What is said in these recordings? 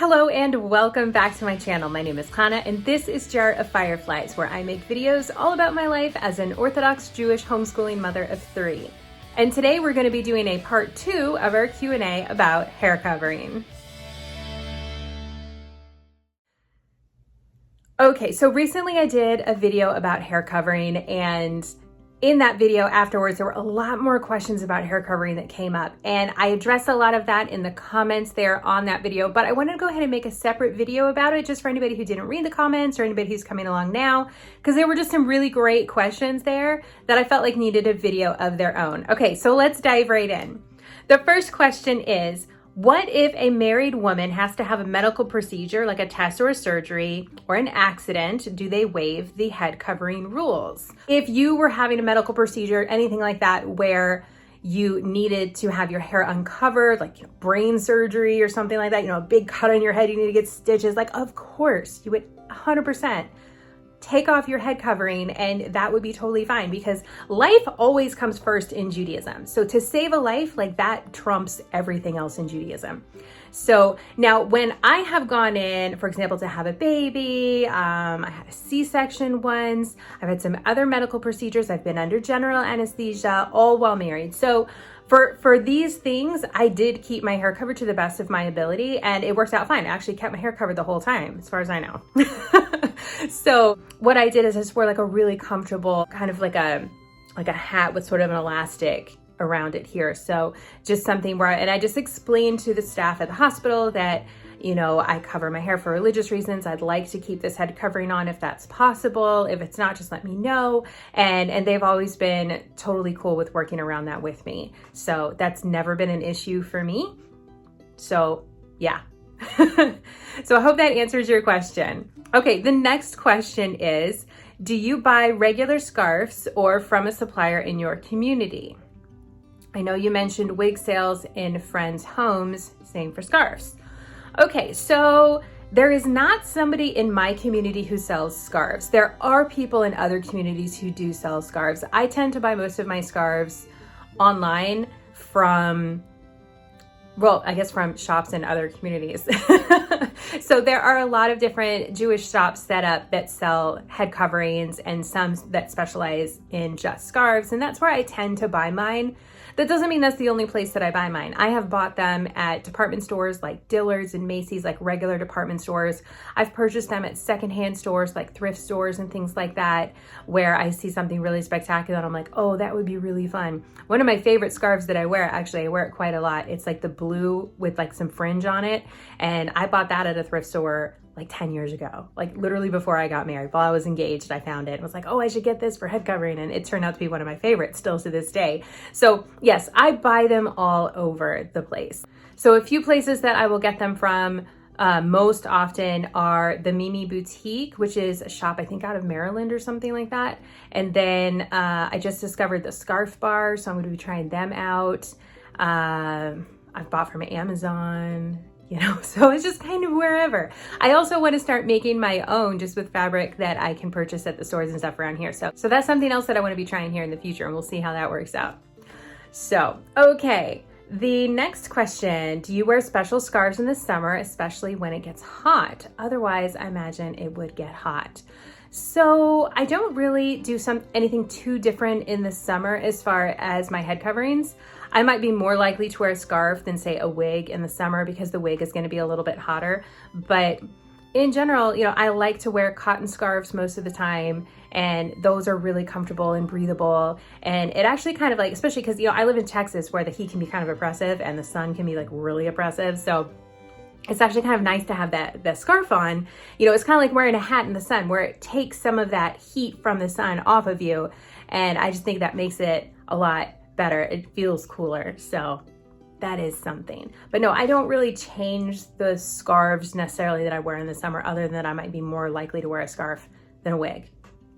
Hello and welcome back to my channel. My name is Kana and this is Jar of Fireflies, where I make videos all about my life as an Orthodox Jewish homeschooling mother of 3. And today we're going to be doing a part 2 of our Q&A about hair covering. Okay, so recently I did a video about hair covering, and in that video afterwards, there were a lot more questions about hair covering that came up, and I addressed a lot of that in the comments there on that video, but I wanted to go ahead and make a separate video about it just for anybody who didn't read the comments or anybody who's coming along now, because there were just some really great questions there that I felt like needed a video of their own. Okay, so let's dive right in. The first question is, what if a married woman has to have a medical procedure like a test or a surgery or an accident? Do they waive the head covering rules? If you were having a medical procedure, anything like that, where you needed to have your hair uncovered, like brain surgery or something like that, a big cut on your head, you need to get stitches, like of course you would 100% take off your head covering, and that would be totally fine because life always comes first in Judaism. So to save a life, like that trumps everything else in Judaism. So now when I have gone in, for example, to have a baby, I had a C-section once, I've had some other medical procedures, I've been under general anesthesia, all while married. So for these things, I did keep my hair covered to the best of my ability, and it worked out fine. I actually kept my hair covered the whole time, as far as I know. So what I did is I just wore like a really comfortable, kind of like a hat with sort of an elastic around it here. So just something where, and I just explained to the staff at the hospital that, I cover my hair for religious reasons. I'd like to keep this head covering on if that's possible. If it's not, just let me know. And they've always been totally cool with working around that with me. So that's never been an issue for me. So yeah. So I hope that answers your question. Okay, the next question is, do you buy regular scarves or from a supplier in your community? I know you mentioned wig sales in friends' homes, same for scarves. Okay, so there is not somebody in my community who sells scarves. There are people in other communities who do sell scarves. I tend to buy most of my scarves online from, well, I guess from shops in other communities. So there are a lot of different Jewish shops set up that sell head coverings and some that specialize in just scarves, and that's where I tend to buy mine. That doesn't mean that's the only place that I buy mine. I have bought them at department stores like Dillard's and Macy's, like regular department stores. I've purchased them at secondhand stores like thrift stores and things like that, where I see something really spectacular and I'm like, oh, that would be really fun. One of my favorite scarves that I wear, actually I wear it quite a lot. It's like the blue with like some fringe on it. And I bought that at a thrift store like 10 years ago, like literally before I got married. While I was engaged, I found it and was like, oh, I should get this for head covering. And it turned out to be one of my favorites still to this day. So yes, I buy them all over the place. So a few places that I will get them from most often are the Mimi Boutique, which is a shop, I think out of Maryland or something like that. And then I just discovered the Scarf Bar, so I'm going to be trying them out. I've bought from Amazon. So it's just kind of wherever. I also want to start making my own just with fabric that I can purchase at the stores and stuff around here. So that's something else that I want to be trying here in the future, and we'll see how that works out. So, okay. The next question, do you wear special scarves in the summer, especially when it gets hot? Otherwise, I imagine it would get hot. So I don't really do anything too different in the summer as far as my head coverings. I might be more likely to wear a scarf than say a wig in the summer because the wig is going to be a little bit hotter. But in general, I like to wear cotton scarves most of the time, and those are really comfortable and breathable. And it actually kind of like, especially because, I live in Texas where the heat can be kind of oppressive and the sun can be like really oppressive. So it's actually kind of nice to have that scarf on. It's kind of like wearing a hat in the sun where it takes some of that heat from the sun off of you. And I just think that makes it a lot better. It feels cooler. So that is something. But no, I don't really change the scarves necessarily that I wear in the summer, other than that I might be more likely to wear a scarf than a wig.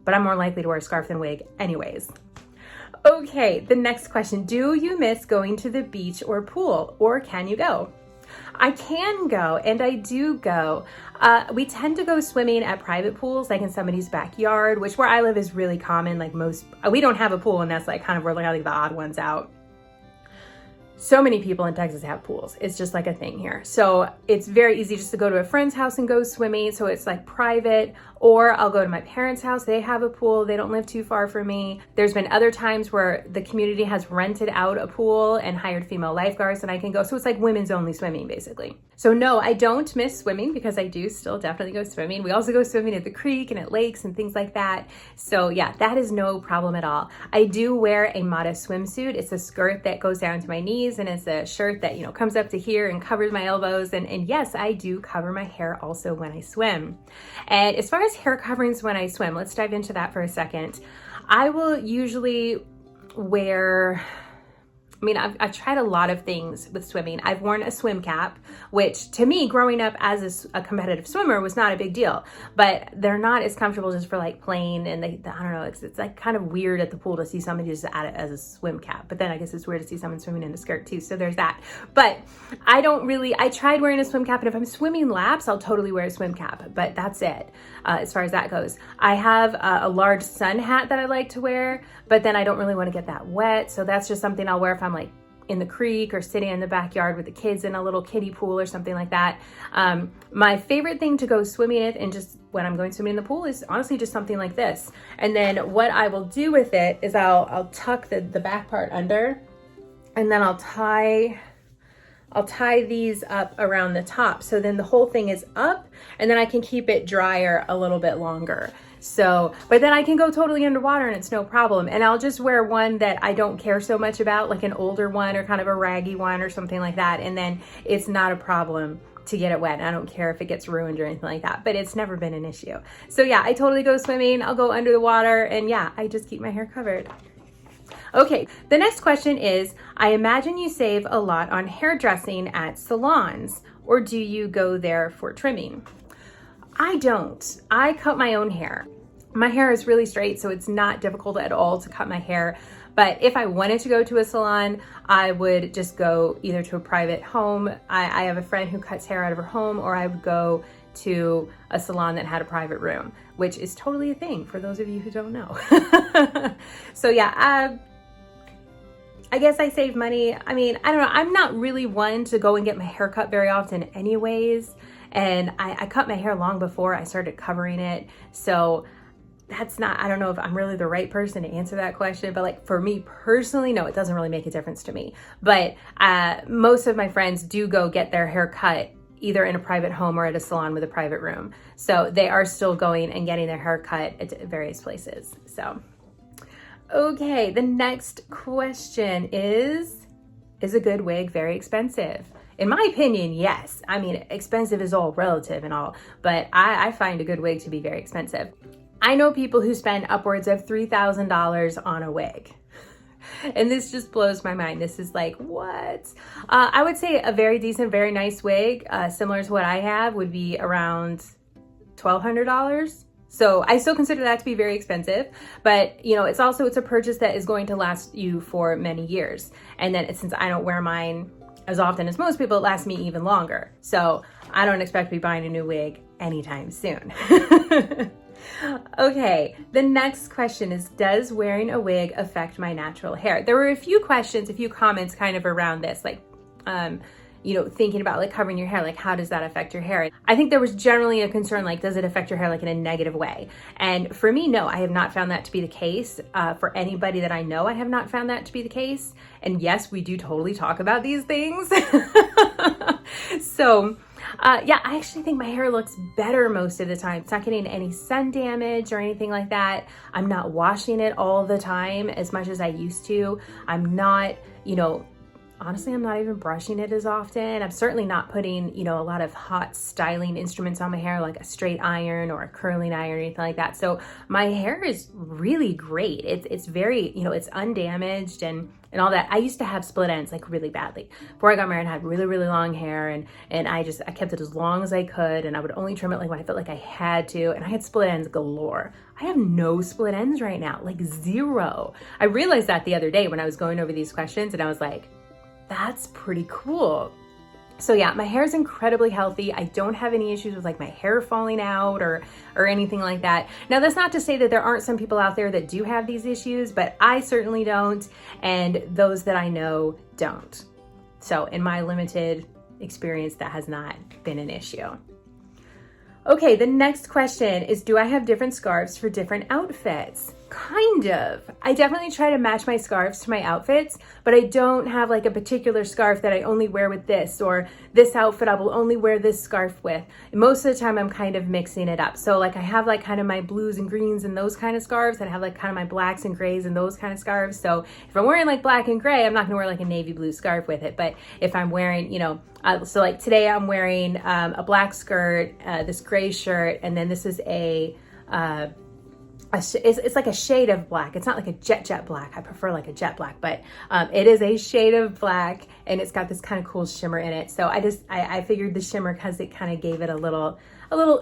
But I'm more likely to wear a scarf than a wig anyways. Okay, the next question. Do you miss going to the beach or pool, or can you go? I can go, and I do go. We tend to go swimming at private pools, like in somebody's backyard, which where I live is really common. Like we don't have a pool, and that's like kind of where like the odd ones out. so many people in Texas have pools. It's just like a thing here. So it's very easy just to go to a friend's house and go swimming. So it's like private, or I'll go to my parents' house. They have a pool. They don't live too far from me. There's been other times where the community has rented out a pool and hired female lifeguards and I can go. So it's like women's only swimming basically. So no, I don't miss swimming because I do still definitely go swimming. We also go swimming at the creek and at lakes and things like that. So yeah, that is no problem at all. I do wear a modest swimsuit. It's a skirt that goes down to my knees and it's a shirt that, you know, comes up to here and covers my elbows. And yes, I do cover my hair also when I swim. And as far as hair coverings when I swim, let's dive into that for a second. I will usually wear, I mean, I've tried a lot of things with swimming. I've worn a swim cap, which to me, growing up as a competitive swimmer was not a big deal, but they're not as comfortable just for like playing. And I don't know, it's like kind of weird at the pool to see somebody just add it as a swim cap. But then I guess it's weird to see someone swimming in a skirt too. So there's that. But I tried wearing a swim cap, and if I'm swimming laps, I'll totally wear a swim cap, but that's it as far as that goes. I have a large sun hat that I like to wear, but then I don't really want to get that wet. So that's just something I'll wear if I'm like in the creek or sitting in the backyard with the kids in a little kiddie pool or something like that. My favorite thing to go swimming in, and just when I'm going swimming in the pool, is honestly just something like this. And then what I will do with it is I'll tuck the back part under, and then I'll tie these up around the top. So then the whole thing is up, and then I can keep it drier a little bit longer. So, but then I can go totally underwater and it's no problem. And I'll just wear one that I don't care so much about, like an older one or kind of a raggy one or something like that. And then it's not a problem to get it wet. I don't care if it gets ruined or anything like that, but it's never been an issue. So yeah, I totally go swimming. I'll go under the water, and yeah, I just keep my hair covered. Okay, the next question is, I imagine you save a lot on hairdressing at salons, or do you go there for trimming? I don't. I cut my own hair. My hair is really straight, so it's not difficult at all to cut my hair. But if I wanted to go to a salon, I would just go either to a private home. I have a friend who cuts hair out of her home, or I would go to a salon that had a private room, which is totally a thing for those of you who don't know. So yeah, I guess I save money. I mean, I don't know. I'm not really one to go and get my hair cut very often anyways. And I cut my hair long before I started covering it. So that's not, I don't know if I'm really the right person to answer that question, but like for me personally, no, it doesn't really make a difference to me. But most of my friends do go get their hair cut either in a private home or at a salon with a private room. So they are still going and getting their hair cut at various places. So, okay, the next question is a good wig very expensive? In my opinion, yes. I mean, expensive is all relative and all, but I find a good wig to be very expensive. I know people who spend upwards of $3,000 on a wig. And this just blows my mind. This is like, what? I would say a very decent, very nice wig, similar to what I have, would be around $1,200. So I still consider that to be very expensive, but you know, it's a purchase that is going to last you for many years. And then since I don't wear mine as often as most people, it lasts me even longer. So I don't expect to be buying a new wig anytime soon. Okay, the next question is, does wearing a wig affect my natural hair? There were a few comments kind of around this, like, you know, thinking about like covering your hair, like how does that affect your hair? I think there was generally a concern, like, does it affect your hair like in a negative way? And for me, no, I have not found that to be the case. For anybody that I know, I have not found that to be the case. And yes, we do totally talk about these things. So yeah, I actually think my hair looks better most of the time. It's not getting any sun damage or anything like that. I'm not washing it all the time as much as I used to. I'm not, you know, honestly, I'm not even brushing it as often. I'm certainly not putting, you know, a lot of hot styling instruments on my hair, like a straight iron or a curling iron or anything like that. So my hair is really great. It's very, you know, it's undamaged and all that. I used to have split ends like really badly. Before I got married, I had really, really long hair and I kept it as long as I could, and I would only trim it like when I felt like I had to, and I had split ends galore. I have no split ends right now, like zero. I realized that the other day when I was going over these questions, and I was like, that's pretty cool. So yeah, my hair is incredibly healthy. I don't have any issues with like my hair falling out or anything like that. Now, that's not to say that there aren't some people out there that do have these issues, but I certainly don't, and those that I know don't. So in my limited experience, that has not been an issue. Okay, the next question is, do I have different scarves for different outfits? Kind of. I definitely try to match my scarves to my outfits, but I don't have like a particular scarf that I only wear with this, or this outfit I will only wear this scarf with. Most of the time I'm kind of mixing it up. So like I have like kind of my blues and greens and those kind of scarves, and I have like kind of my blacks and grays and those kind of scarves. So if I'm wearing like black and gray, I'm not gonna wear like a navy blue scarf with it. But if I'm wearing, you know, so like today I'm wearing a black skirt, this gray shirt, and then this is it's like a shade of black. It's not like a jet black. I prefer like a jet black, but it is a shade of black, and it's got this kind of cool shimmer in it. So I figured the shimmer, because it kind of gave it a little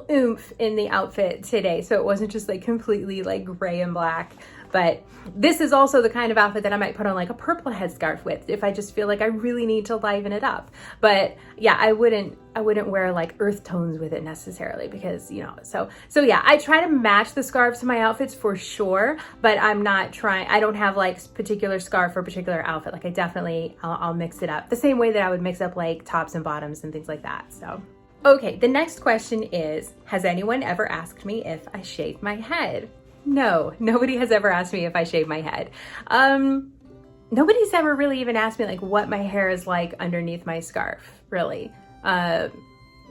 oomph in the outfit today. So it wasn't just like completely like gray and black. But this is also the kind of outfit that I might put on like a purple headscarf with if I just feel like I really need to liven it up. But yeah, I wouldn't wear like earth tones with it necessarily, because, you know, so yeah, I try to match the scarves to my outfits for sure, but I don't have like particular scarf for particular outfit. Like I'll mix it up the same way that I would mix up like tops and bottoms and things like that. So. Okay, the next question is, has anyone ever asked me if I shave my head? No, nobody has ever asked me if I shave my head. Nobody's ever really even asked me like what my hair is like underneath my scarf, really. Not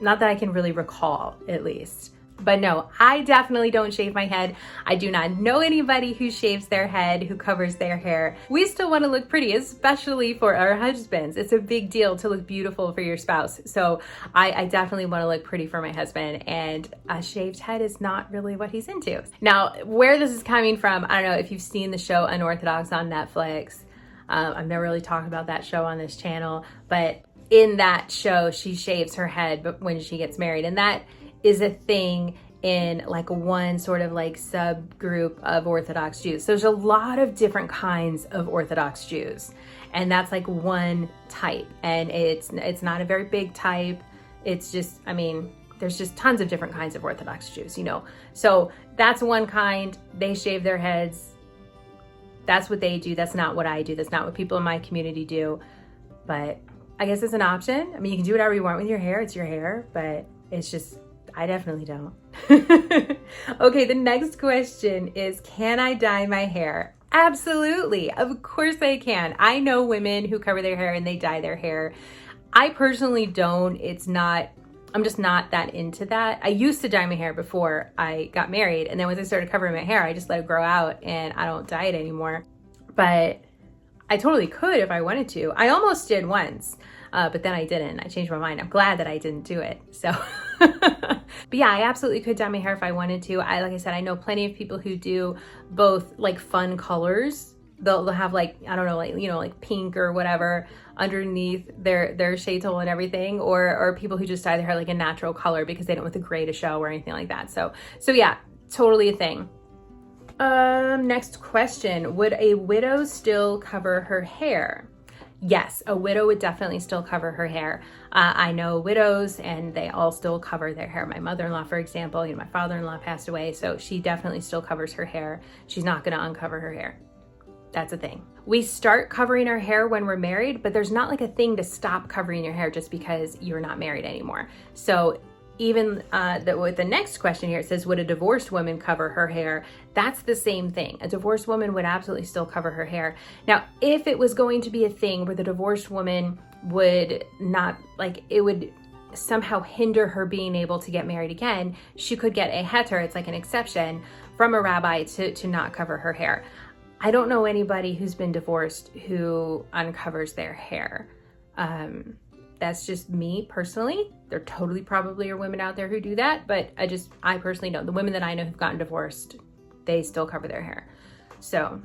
that I can really recall, at least. But no, I definitely don't shave my head. I do not know anybody who shaves their head, who covers their hair. We still want to look pretty, especially for our husbands. It's a big deal to look beautiful for your spouse. So I definitely want to look pretty for my husband, and a shaved head is not really what he's into. Now, where this is coming from, I don't know if you've seen the show Unorthodox on Netflix. I've never really talked about that show on this channel, but in that show, she shaves her head when she gets married, and that is a thing in like one sort of like subgroup of Orthodox Jews. So there's a lot of different kinds of Orthodox Jews, and that's like one type, and it's not a very big type. It's just, I mean, there's just tons of different kinds of Orthodox Jews, you know. So that's one kind. They shave their heads. That's what they do. That's not what I do. That's not what people in my community do. But I guess it's an option. I mean, you can do whatever you want with your hair. It's your hair, but it's just, I definitely don't. Okay, the next question is, can I dye my hair? Absolutely. Of course I can. I know women who cover their hair and they dye their hair. I personally don't. I'm just not that into that. I used to dye my hair before I got married, and then once I started covering my hair, I just let it grow out and I don't dye it anymore. But I totally could if I wanted to. I almost did once, but then I didn't. I changed my mind. I'm glad that I didn't do it. So, but yeah, I absolutely could dye my hair if I wanted to. Like I said, I know plenty of people who do both like fun colors. They'll have like, I don't know, like, you know, like pink or whatever underneath their shade tool and everything, or people who just dye their hair like a natural color because they don't want the gray to show or anything like that. So yeah, totally a thing. Next question, would a widow still cover her hair? Yes, a widow would definitely still cover her hair. I know widows and they all still cover their hair. My mother-in-law, for example, you know, my father-in-law passed away, so she definitely still covers her hair. She's not gonna uncover her hair. That's a thing. We start covering our hair when we're married, but there's not like a thing to stop covering your hair just because you're not married anymore. So even with the next question here, it says, would a divorced woman cover her hair? That's the same thing. A divorced woman would absolutely still cover her hair. Now, if it was going to be a thing where the divorced woman would not, like, it would somehow hinder her being able to get married again, she could get a heter, it's like an exception, from a rabbi to not cover her hair. I don't know anybody who's been divorced who uncovers their hair. That's just me personally. There totally probably are women out there who do that, but I personally don't. The women that I know who've gotten divorced, they still cover their hair. So,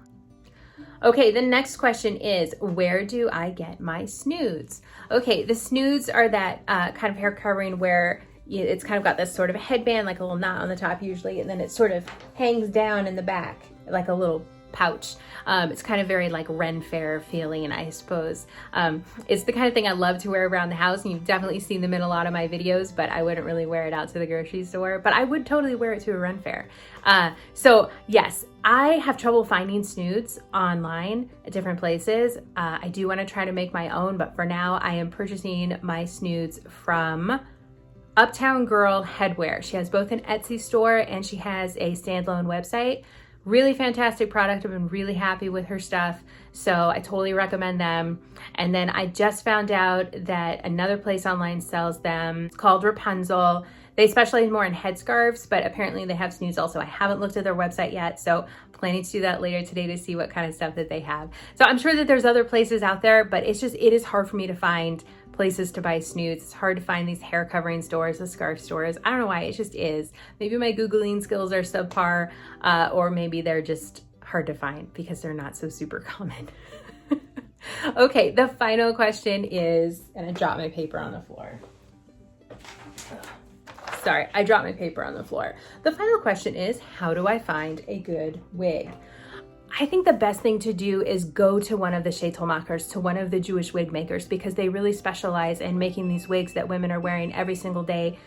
okay, the next question is, where do I get my snoots? Okay, the snoots are that kind of hair covering where it's kind of got this sort of a headband, like a little knot on the top usually, and then it sort of hangs down in the back, like a little pouch. It's kind of very like Ren Fair feeling, I suppose. It's the kind of thing I love to wear around the house, and you've definitely seen them in a lot of my videos, but I wouldn't really wear it out to the grocery store, but I would totally wear it to a Ren Fair. So yes, I have trouble finding snoots online at different places. I do want to try to make my own, but for now I am purchasing my snoots from Uptown Girl Headwear. She has both an Etsy store and she has a standalone website. Really fantastic product. I've been really happy with her stuff, so I totally recommend them. And then I just found out that another place online sells them. It's called Rapunzel. They specialize more in headscarves, but apparently they have snoots also. I haven't looked at their website yet, so planning to do that later today to see what kind of stuff that they have. So I'm sure that there's other places out there, but it is hard for me to find places to buy snoots. It's hard to find these hair covering stores, the scarf stores. I don't know why, it just is. Maybe my Googling skills are subpar, or maybe they're just hard to find because they're not so super common. Okay, the final question is, and I dropped my paper on the floor. Sorry, I dropped my paper on the floor. The final question is, how do I find a good wig? I think the best thing to do is go to one of the shtetl-makers, to one of the Jewish wig makers, because they really specialize in making these wigs that women are wearing every single day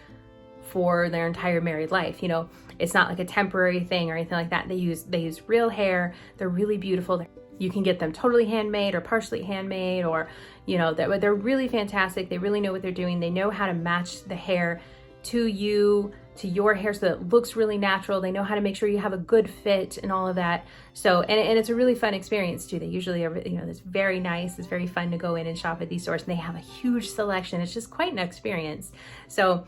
for their entire married life. You know, it's not like a temporary thing or anything like that. They use real hair. They're really beautiful. You can get them totally handmade or partially handmade, or, you know, they're really fantastic. They really know what they're doing. They know how to match the hair to you, to your hair, so that it looks really natural. They know how to make sure you have a good fit and all of that. So, and it's a really fun experience too. They usually are, you know, it's very nice. It's very fun to go in and shop at these stores, and they have a huge selection. It's just quite an experience. So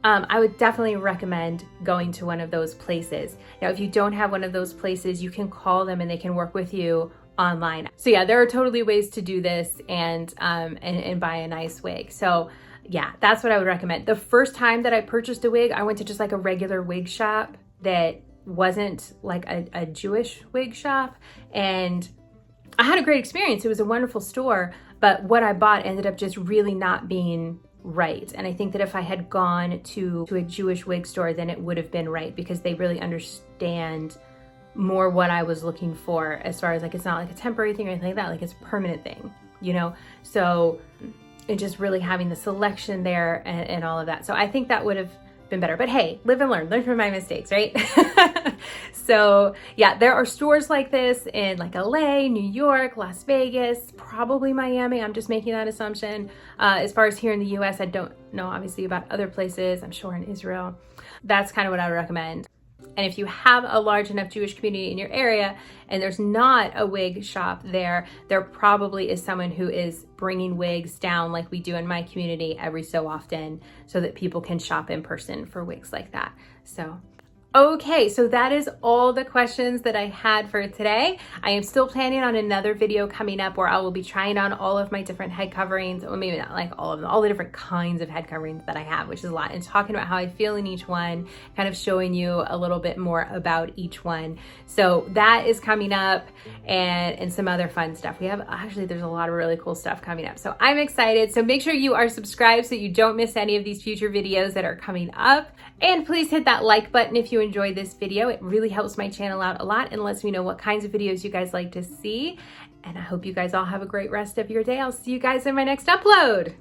I would definitely recommend going to one of those places. Now, if you don't have one of those places, you can call them and they can work with you online. So yeah, there are totally ways to do this and buy a nice wig. So yeah, that's what I would recommend. The first time that I purchased a wig, I went to just like a regular wig shop that wasn't like a Jewish wig shop, and I had a great experience. It was a wonderful store, but what I bought ended up just really not being right. And I think that if I had gone to a Jewish wig store, then it would have been right, because they really understand more what I was looking for, as far as like, it's not like a temporary thing or anything like that, like it's a permanent thing, you know? So, and just really having the selection there and all of that. So I think that would have been better. But hey, live and learn from my mistakes, right? So yeah, there are stores like this in like LA, New York, Las Vegas, probably Miami. I'm just making that assumption. As far as here in the US, I don't know obviously about other places. I'm sure in Israel. That's kind of what I would recommend. And if you have a large enough Jewish community in your area and there's not a wig shop there, there probably is someone who is bringing wigs down like we do in my community every so often, so that people can shop in person for wigs like that. So okay, so that is all the questions that I had for today. I am still planning on another video coming up where I will be trying on all of my different head coverings, or maybe not like all of them, all the different kinds of head coverings that I have, which is a lot, and talking about how I feel in each one, kind of showing you a little bit more about each one. So that is coming up, and some other fun stuff. We have, actually, there's a lot of really cool stuff coming up. So I'm excited. So make sure you are subscribed so you don't miss any of these future videos that are coming up. And please hit that like button if you enjoyed this video. It really helps my channel out a lot and lets me know what kinds of videos you guys like to see. And I hope you guys all have a great rest of your day. I'll see you guys in my next upload.